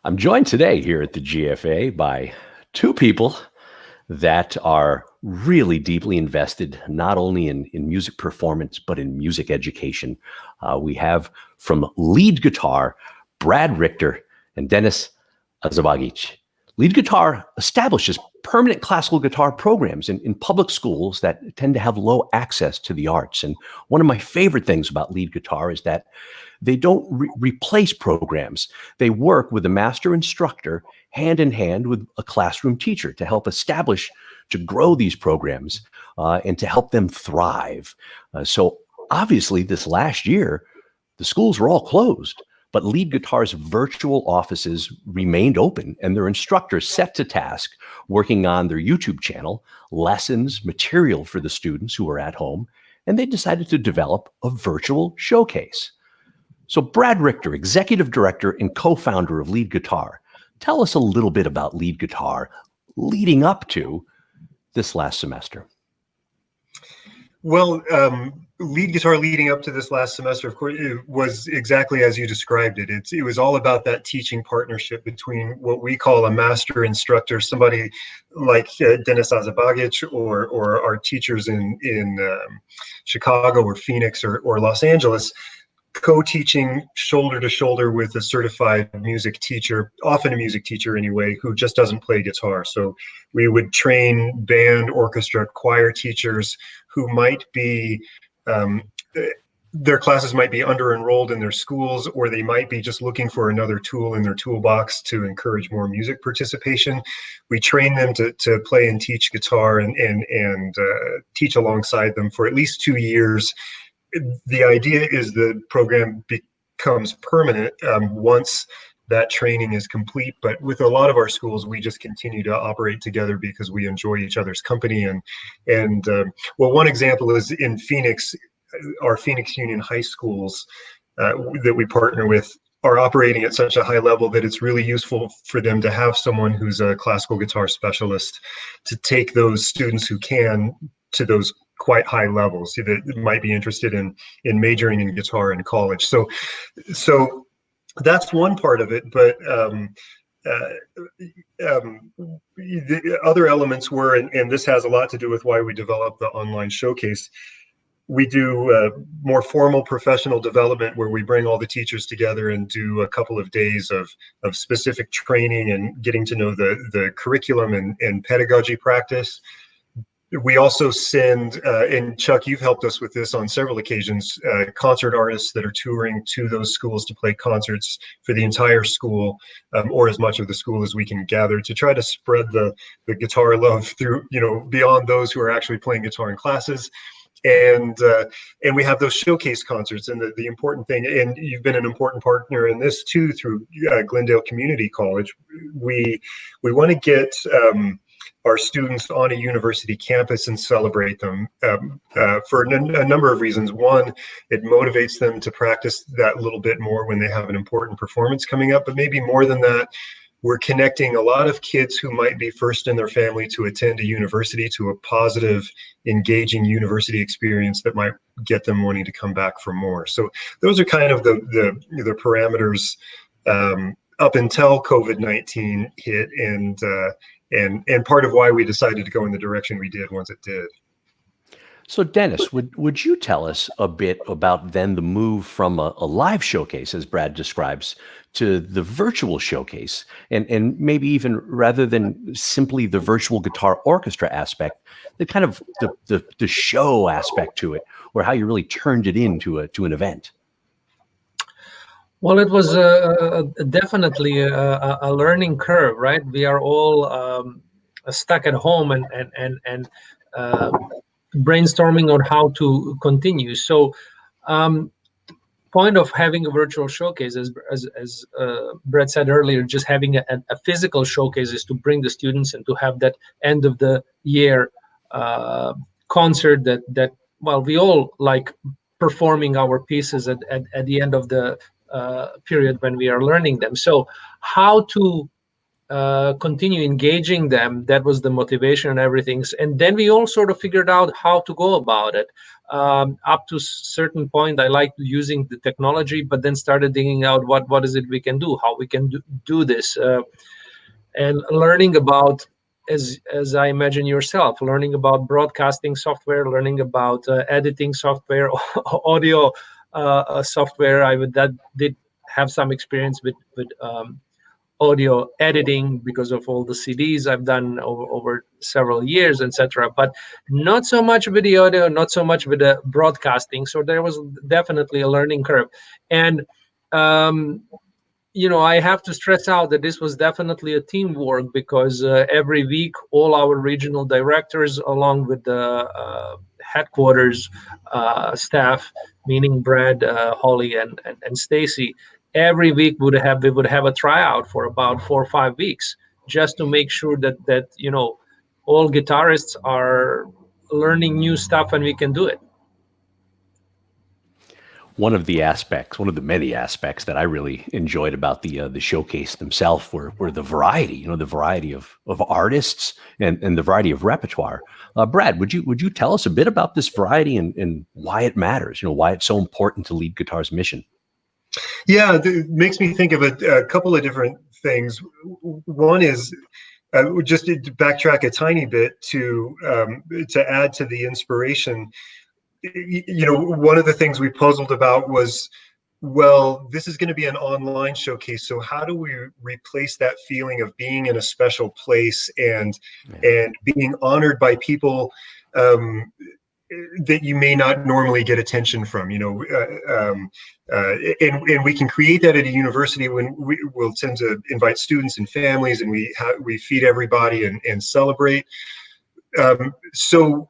I'm joined today here at the GFA by two people that are really deeply invested, not only in music performance, but in music education. We have from lead guitar, Brad Richter and Denis Azabagić. Lead guitar establishes permanent classical guitar programs in public schools that tend to have low access to the arts. And one of my favorite things about lead guitar is that they don't replace programs. They work with a master instructor hand in hand with a classroom teacher to help establish, to grow these programs and to help them thrive. So obviously this last year, the schools were all closed, but lead guitar's virtual offices remained open and their instructors set to task working on their YouTube channel, lessons, material for the students who were at home, and they decided to develop a virtual showcase. So Brad Richter, executive director and co-founder of Lead Guitar, tell us a little bit about Lead Guitar leading up to this last semester. Well, Lead Guitar leading up to this last semester, of course, it was exactly as you described it. It was all about that teaching partnership between what we call a master instructor, somebody like Denis Azabagić, or our teachers in Chicago or Phoenix or Los Angeles, co-teaching shoulder to shoulder with a certified music teacher, often a music teacher anyway, who just doesn't play guitar. So we would train band, orchestra, choir teachers who might be, their classes might be under-enrolled in their schools, or they might be just looking for another tool in their toolbox to encourage more music participation. We train them to play and teach guitar and teach alongside them for at least 2 years. The idea is the program becomes permanent once that training is complete. But with a lot of our schools, we just continue to operate together because we enjoy each other's company. Well, one example is in Phoenix, our Phoenix Union high schools that we partner with are operating at such a high level that it's really useful for them to have someone who's a classical guitar specialist to take those students who can to those quite high levels that might be interested in majoring in guitar in college. So that's one part of it, but the other elements were, and this has a lot to do with why we developed the online showcase. We do more formal professional development where we bring all the teachers together and do a couple of days of specific training and getting to know the curriculum and pedagogy practice. We also send, and Chuck, you've helped us with this on several occasions, concert artists that are touring to those schools to play concerts for the entire school, or as much of the school as we can gather, to try to spread the guitar love through, beyond those who are actually playing guitar in classes. And we have those showcase concerts. And the important thing, and you've been an important partner in this too through Glendale Community College, we want to get our students on a university campus and celebrate them for a number of reasons. One, it motivates them to practice that little bit more when they have an important performance coming up. But maybe more than that, we're connecting a lot of kids who might be first in their family to attend a university to a positive, engaging university experience that might get them wanting to come back for more. So those are kind of the parameters up until COVID-19 hit, and part of why we decided to go in the direction we did once it did. So Denis, would you tell us a bit about then the move from a live showcase, as Brad describes, to the virtual showcase, and maybe even rather than simply the virtual guitar orchestra aspect, the kind of the show aspect to it, or how you really turned it into an event? Well, it was definitely a learning curve, right? We are all stuck at home and brainstorming on how to continue. So, point of having a virtual showcase, as Brett said earlier, just having a physical showcase is to bring the students and to have that end of the year concert that well, we all like performing our pieces at the end of the period when we are learning them. So how to continue engaging them. That was the motivation and everything. And then we all sort of figured out how to go about it. Up to a certain point, I liked using the technology, but then started digging out what is it we can do, how we can do this, and learning about, as I imagine yourself, learning about broadcasting software, learning about editing software, audio software. That did have some experience with audio editing because of all the CDs I've done over several years, etc. But not so much with the audio, not so much with the broadcasting. So there was definitely a learning curve. And I have to stress out that this was definitely a teamwork, because every week all our regional directors, along with the headquarters staff, meaning Brad, Holly, and Stacy, every week we would have a tryout for about 4 or 5 weeks, just to make sure that all guitarists are learning new stuff and we can do it. One of the many aspects that I really enjoyed about the showcase themselves were the variety, the variety of artists and the variety of repertoire. Brad, would you tell us a bit about this variety and why it matters? Why it's so important to lead guitar's mission? Yeah, it makes me think of a couple of different things. One is, just to backtrack a tiny bit to add to the inspiration. One of the things we puzzled about was, well, this is going to be an online showcase, so how do we replace that feeling of being in a special place and being honored by people that you may not normally get attention from, and we can create that at a university when we'll tend to invite students and families, and we feed everybody and celebrate. So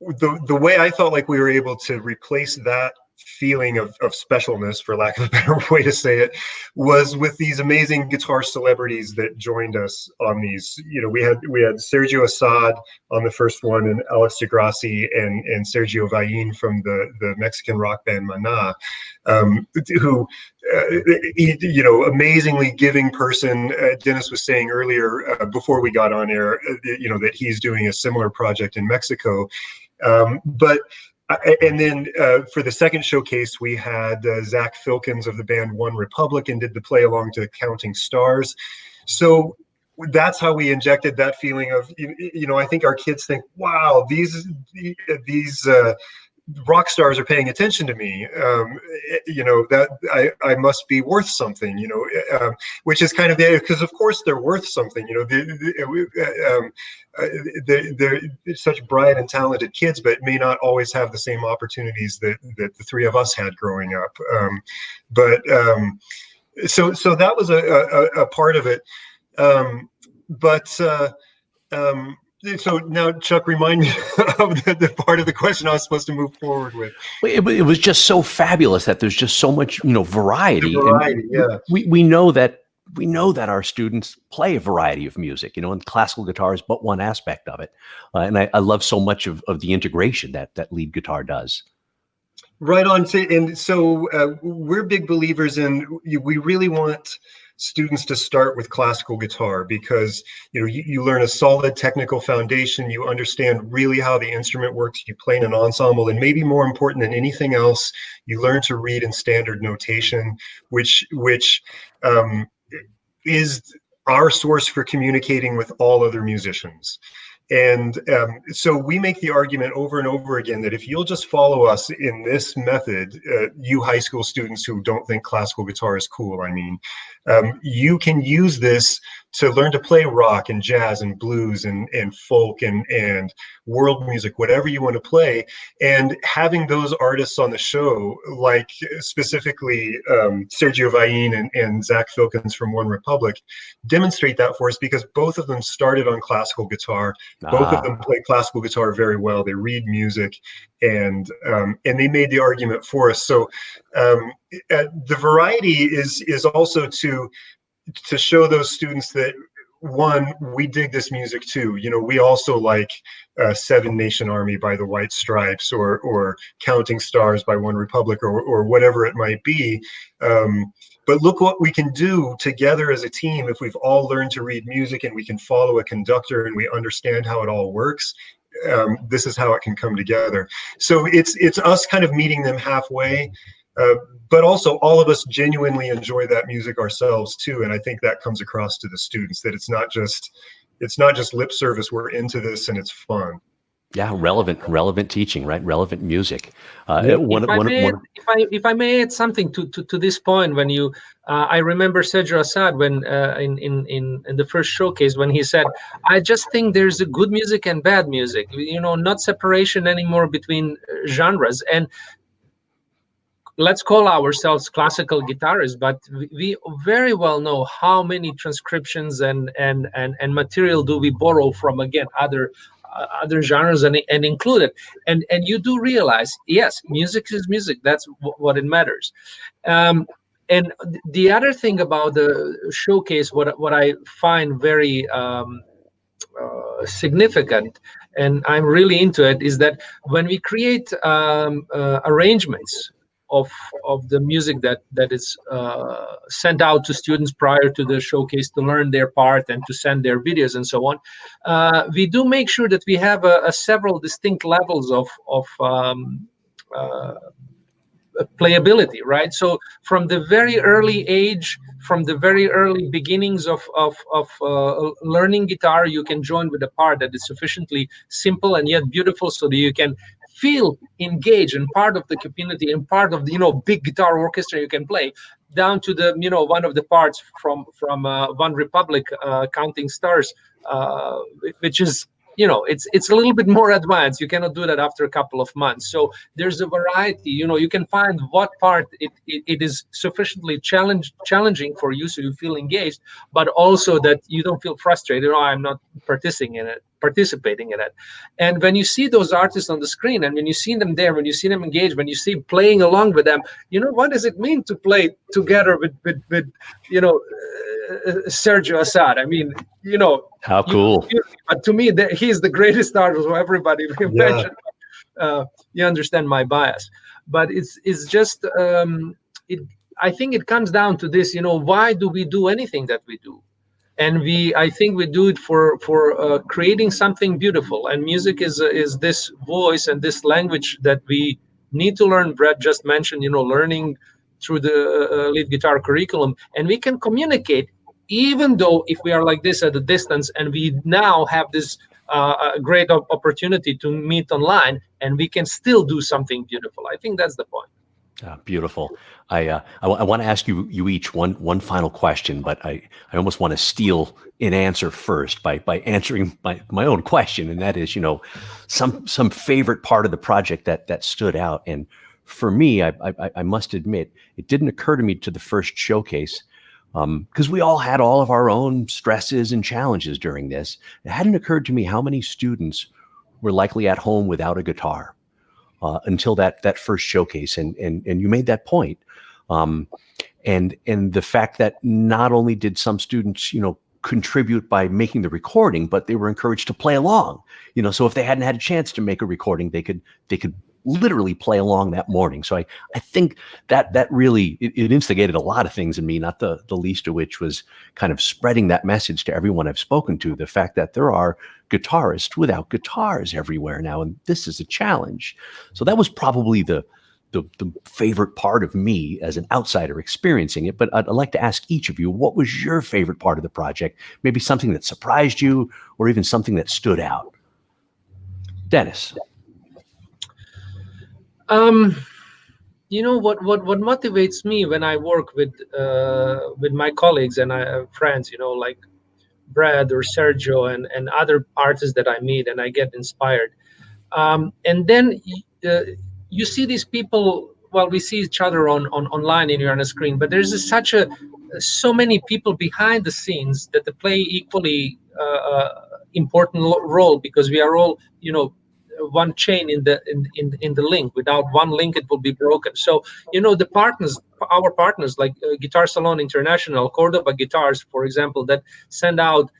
the way I felt like we were able to replace that feeling of specialness, for lack of a better way to say it, was with these amazing guitar celebrities that joined us on these. We had Sergio Assad on the first one, and Alex DeGrassi and Sergio Vallín from the Mexican rock band Maná, who amazingly giving person. Denis was saying earlier, before we got on air, that he's doing a similar project in Mexico. And then for the second showcase, we had Zach Filkins of the band One Republic, and did the play along to Counting Stars. So that's how we injected that feeling of, I think our kids think, wow, these rock stars are paying attention to me, that I must be worth something, which is kind of because of course they're worth something. They're such bright and talented kids, but may not always have the same opportunities that the three of us had growing up. So that was a part of it. So now, Chuck, remind me of the part of the question I was supposed to move forward with. It was just so fabulous that there's just so much, variety. The variety, yeah. We know that our students play a variety of music, and classical guitar is but one aspect of it. And I love so much of the integration that lead guitar does. Right on. And so we're big believers in, we really want students to start with classical guitar, because you learn a solid technical foundation, you understand really how the instrument works, you play in an ensemble, and maybe more important than anything else, you learn to read in standard notation, which is our source for communicating with all other musicians. And so we make the argument over and over again that if you'll just follow us in this method, you high school students who don't think classical guitar is cool, you can use this to learn to play rock and jazz and blues and folk and world music, whatever you want to play. And having those artists on the show, like specifically Sergio Vallín and Zach Filkins from One Republic, demonstrate that for us, because both of them started on classical guitar. Both of them play classical guitar very well. They read music, and they made the argument for us. So the variety is also to show those students that, one, we dig this music too. We also like Seven Nation Army by the White Stripes, or Counting Stars by One Republic, or whatever it might be. But look what we can do together as a team if we've all learned to read music and we can follow a conductor and we understand how it all works. This is how it can come together. So it's us kind of meeting them halfway, but also all of us genuinely enjoy that music ourselves too. And I think that comes across to the students, that it's not just lip service. We're into this and it's fun. Yeah, relevant teaching, right? Relevant music. Yep. If I may add something to this point, when you, I remember Sergio Assad when in the first showcase when he said, "I just think there's a good music and bad music, not separation anymore between genres." And let's call ourselves classical guitarists, but we very well know how many transcriptions and material do we borrow from, again, other genres and include it. And you do realize, yes, music is music. That's what it matters. And the other thing about the showcase, what I find very significant, and I'm really into it, is that when we create arrangements of the music that is sent out to students prior to the showcase to learn their part and to send their videos and so on, we do make sure that we have a several distinct levels of playability, right? So from the very early age, from the very early beginnings of learning guitar, you can join with a part that is sufficiently simple and yet beautiful, so that you can feel engaged and part of the community and part of the big guitar orchestra you can play, down to the one of the parts from One Republic, Counting Stars, which is it's a little bit more advanced. You cannot do that after a couple of months. So there's a variety. You can find what part it is sufficiently challenging for you, so you feel engaged, but also that you don't feel frustrated. Oh, I'm not participating in it. And when you see those artists on the screen, and when you see them there, when you see them engaged, when you see playing along with them, what does it mean to play together with Sergio Assad? I mean, How cool. but to me, he's the greatest artist of everybody we mentioned. You understand my bias, but it's just I think it comes down to this. Why do we do anything that we do? And I think we do it for creating something beautiful. And music is this voice and this language that we need to learn. Brett just mentioned, learning through the lead guitar curriculum, and we can communicate, even though if we are like this at a distance, and we now have this great opportunity to meet online, and we can still do something beautiful. I think that's the point. Beautiful. I want to ask you each one final question, but I almost want to steal an answer first by answering my own question, and that is, some favorite part of the project that stood out. And for me, I must admit, it didn't occur to me to the first showcase, because we all had all of our own stresses and challenges during this. It hadn't occurred to me how many students were likely at home without a guitar. Until that first showcase, and you made that point, and the fact that not only did some students contribute by making the recording, but they were encouraged to play along. So if they hadn't had a chance to make a recording, they could literally play along that morning. So I think that really it instigated a lot of things in me, not the least of which was kind of spreading that message to everyone I've spoken to, the fact that there are guitarists without guitars everywhere now, and this is a challenge. So that was probably the favorite part of me as an outsider experiencing it. But I'd like to ask each of you, what was your favorite part of the project? Maybe something that surprised you, or even something that stood out. Denis. What motivates me when I work with my colleagues and friends, like Brad or Sergio and other artists that I meet, and I get inspired. And then you see these people. Well, we see each other online and you're on a screen, but there's so many people behind the scenes that they play equally important role, because we are all one chain in the link. Without one link, it will be broken. So our partners like Guitar Salon International, Cordoba Guitars, for example, that send out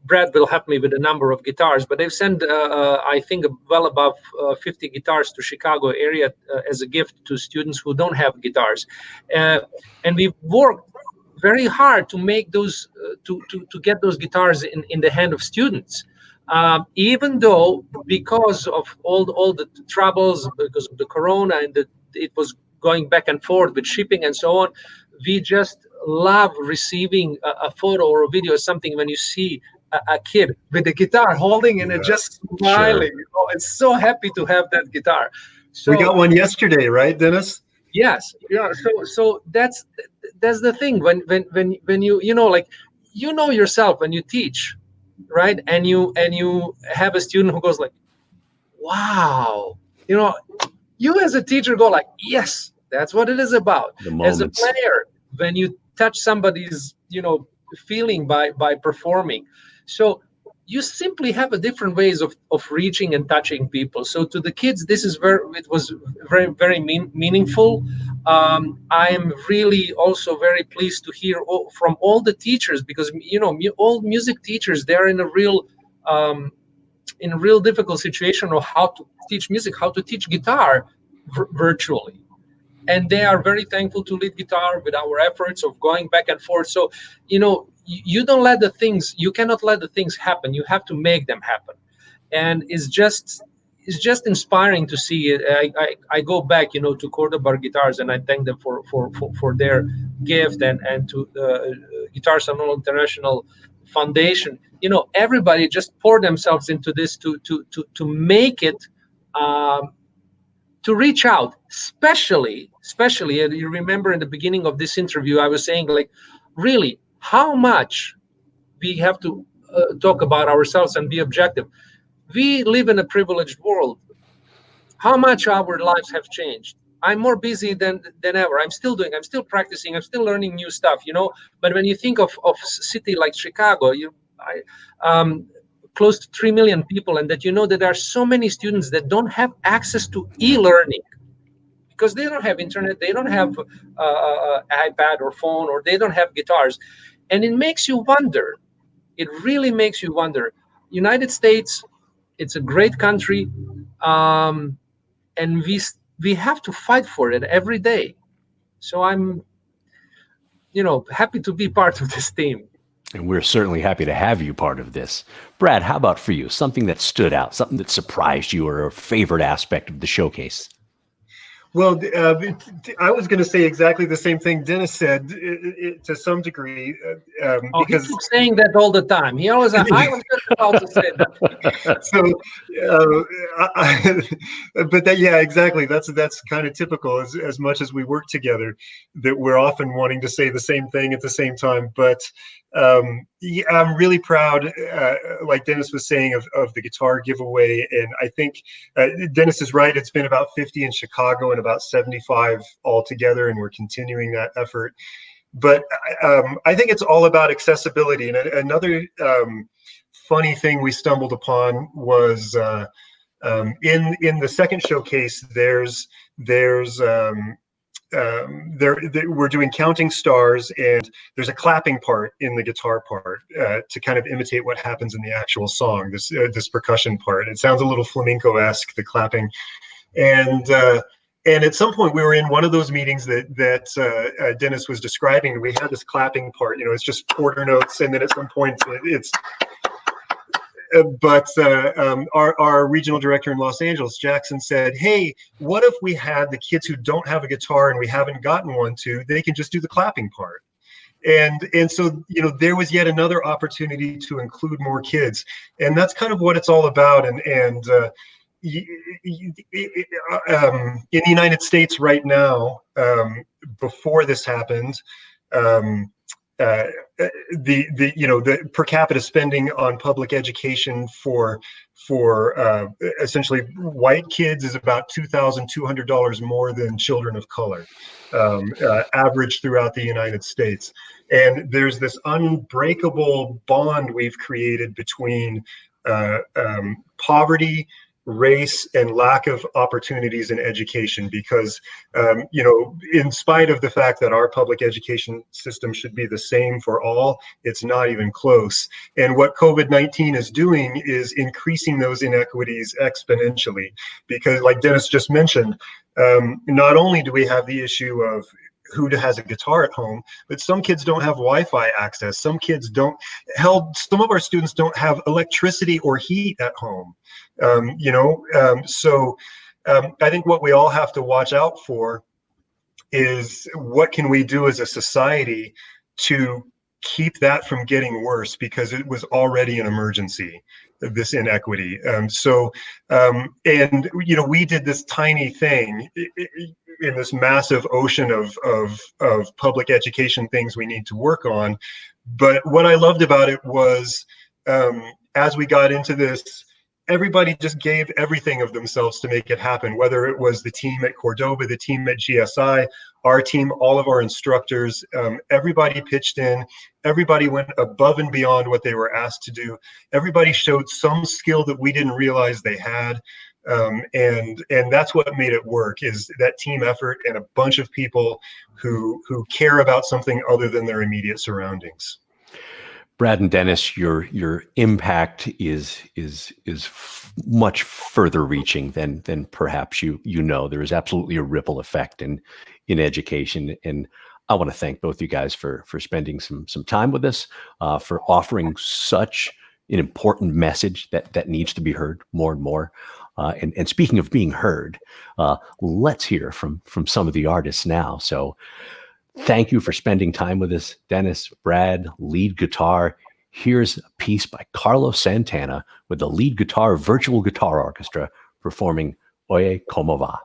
Brad will help me with the number of guitars, but they've sent, I think, well above 50 guitars to Chicago area as a gift to students who don't have guitars. And we've worked very hard to make those, to get those guitars in the hand of students. Even though, because of all the troubles, because of the corona, and it was going back and forth with shipping and so on, we just love receiving a photo or a video or something when you see a kid with a guitar holding and just smiling. Sure. Oh, it's so happy to have that guitar. So we got one yesterday, right, Denis? yes, yeah. So that's the thing when you know, like, you know yourself when you teach, right? And you have a student who goes like, wow, you know, you as a teacher go like, yes, that's what it is about. The As a moments. player, when you touch somebody's, you know, feeling by performing, so you simply have a different ways of reaching and touching people. So to the kids, it was very meaningful. I am really also very pleased to hear from all the teachers, because, you know, all music teachers, they're in a real difficult situation of how to teach music, how to teach guitar virtually. And they are very thankful to lead guitar with our efforts of going back and forth. So, you know, you cannot let the things happen. You have to make them happen. And it's just inspiring to see it. I go back, you know, to Cordoba Guitars, and I thank them for their gift, and to Guitar Salon International Foundation. You know, everybody just poured themselves into this to make it, to reach out, especially, and you remember in the beginning of this interview, I was saying, like, really, how much we have to talk about ourselves and be objective. We live in a privileged world. How much our lives have changed. I'm more busy than ever. I'm still practicing. I'm still learning new stuff, you know. But when you think of a city like Chicago, close to 3 million people, and that, you know, that there are so many students that don't have access to e-learning because they don't have internet, they don't have iPad or phone, or they don't have guitars. And it makes you wonder. It really makes you wonder. United States, it's a great country, and we have to fight for it every day. So I'm, you know, happy to be part of this team. And we're certainly happy to have you part of this. Brad, how about for you? Something that stood out, something that surprised you, or a favorite aspect of the showcase? Well, I was going to say exactly the same thing Denis said, to some degree, because he keeps saying that all the time. He always, I was just about to say that. So, but that, yeah, exactly. That's kind of typical. As much as we work together, that we're often wanting to say the same thing at the same time. But yeah, I'm really proud, like Denis was saying, of the guitar giveaway. And I think Denis is right. It's been about 50 in Chicago and about 75 altogether, and we're continuing that effort. But I think it's all about accessibility. And another funny thing we stumbled upon was in the second showcase, we're doing counting stars, and there's a clapping part in the guitar part to kind of imitate what happens in the actual song, this percussion part. It sounds a little flamenco-esque, the clapping. And at some point we were in one of those meetings that Denis was describing, and we had this clapping part, you know, it's just quarter notes, and then at some point it's but our regional director in Los Angeles, Jackson, said, hey, what if we had the kids who don't have a guitar and we haven't gotten one to, they can just do the clapping part. And so, you know, there was yet another opportunity to include more kids. And that's kind of what it's all about. And in the United States right now, before this happened, the per capita spending on public education for essentially white kids is about $2,200 more than children of color, average throughout the United States. And there's this unbreakable bond we've created between poverty, race and lack of opportunities in education, because in spite of the fact that our public education system should be the same for all, it's not even close. And what COVID-19 is doing is increasing those inequities exponentially, because like Denis just mentioned, not only do we have the issue of who has a guitar at home, but some kids don't have Wi-Fi access. Some kids don't. Some of our students don't have electricity or heat at home. So I think what we all have to watch out for is what can we do as a society to keep that from getting worse, because it was already an emergency, this inequity. We did this tiny thing in this massive ocean of public education things we need to work on. But what I loved about it was, as we got into this, everybody just gave everything of themselves to make it happen, whether it was the team at Cordoba, the team at GSI, our team, all of our instructors, everybody pitched in, everybody went above and beyond what they were asked to do. Everybody showed some skill that we didn't realize they had. And that's what made it work, is that team effort and a bunch of people who care about something other than their immediate surroundings. Brad and Denis, your impact is much further reaching than perhaps you know. There is absolutely a ripple effect in education, and I want to thank both you guys for spending some time with us, for offering such an important message that needs to be heard more and more. And speaking of being heard, let's hear from some of the artists now. So thank you for spending time with us, Denis, Brad, lead guitar. Here's a piece by Carlos Santana with the lead guitar virtual guitar orchestra performing Oye Como Va.